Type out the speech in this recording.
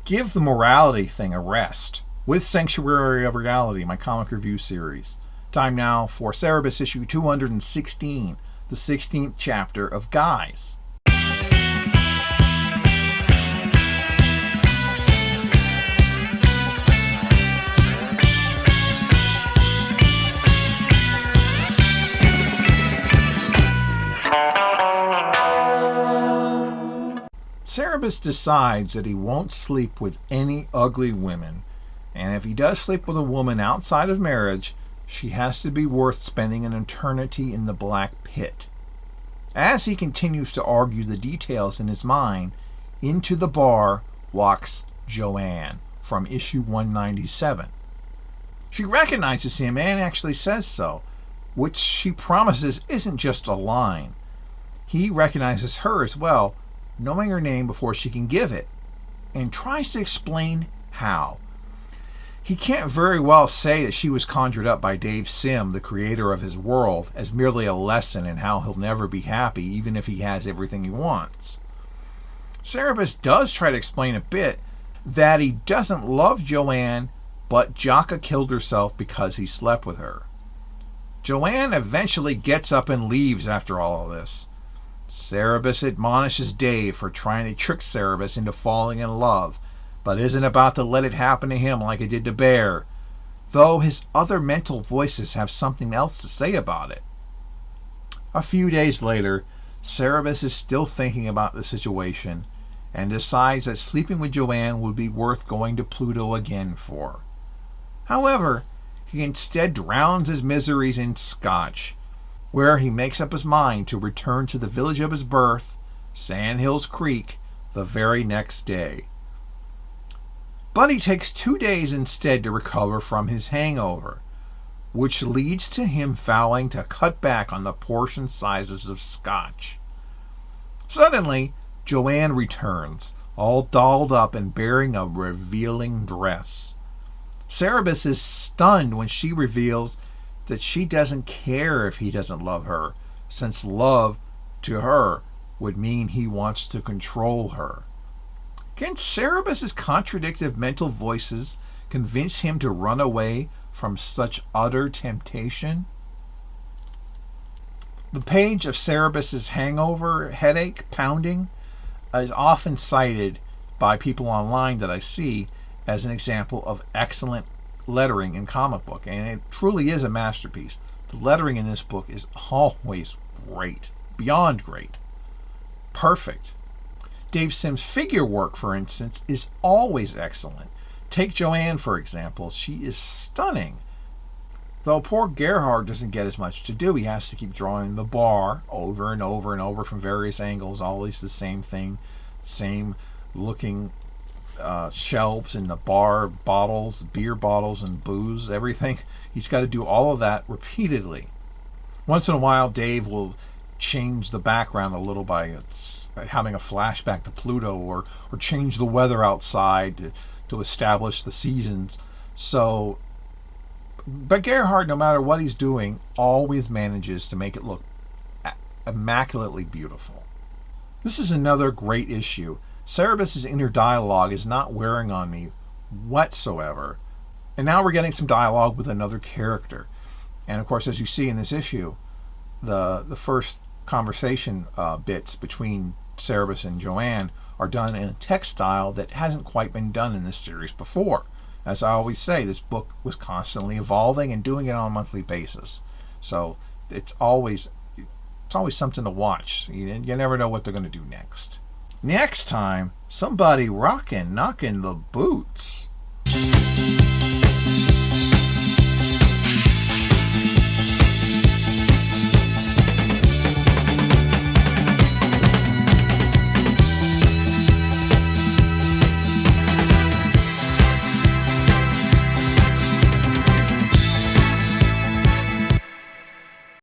Give the morality thing a rest with Sanctuary of Reality, my comic review series. Time now for Cerebus issue 216, the 16th chapter of Guys. Cerebus decides that he won't sleep with any ugly women, and if he does sleep with a woman outside of marriage, she has to be worth spending an eternity in the black pit. As he continues to argue the details in his mind, into the bar walks Joanne from issue 197. She recognizes him and actually says so, which she promises isn't just a line. He recognizes her as well, knowing her name before she can give it, and tries to explain how. He can't very well say that she was conjured up by Dave Sim, the creator of his world, as merely a lesson in how he'll never be happy even if he has everything he wants. Cerebus does try to explain a bit that he doesn't love Joanne, but Jaka killed herself because he slept with her. Joanne eventually gets up and leaves after all of this. Cerebus admonishes Dave for trying to trick Cerebus into falling in love, but isn't about to let it happen to him like it did to Bear, though his other mental voices have something else to say about it. A few days later, Cerebus is still thinking about the situation and decides that sleeping with Joanne would be worth going to Pluto again for. However, he instead drowns his miseries in scotch, where he makes up his mind to return to the village of his birth, Sand Hills Creek, the very next day. But he takes 2 days instead to recover from his hangover, which leads to him vowing to cut back on the portion sizes of scotch. Suddenly, Joanne returns, all dolled up and bearing a revealing dress. Cerebus is stunned when she reveals that she doesn't care if he doesn't love her, since love to her would mean he wants to control her. Can Cerebus's contradictive mental voices convince him to run away from such utter temptation? The page of Cerebus's hangover headache pounding is often cited by people online that I see as an example of excellent lettering in comic book, and it truly is a masterpiece. The lettering in this book is always great, beyond great, perfect. Dave Sim's figure work, for instance, is always excellent. Take Joanne, for example. She is stunning. Though poor Gerhard doesn't get as much to do. He has to keep drawing the bar over and over and over from various angles, always the same thing, same looking shelves in the bar, bottles, beer bottles and booze, everything. He's got to do all of that repeatedly. Once in a while, Dave will change the background a little by having a flashback to Pluto, or change the weather outside to establish the seasons. But Gerhard, no matter what he's doing, always manages to make it look immaculately beautiful. This is another great issue. Cerebus's inner dialogue is not wearing on me whatsoever. And now we're getting some dialogue with another character. And of course, as you see in this issue, the first conversation bits between Cerebus and Joanne are done in a text style that hasn't quite been done in this series before. As I always say, this book was constantly evolving and doing it on a monthly basis. So it's always something to watch. You never know what they're going to do next. Next time, somebody knocking the boots.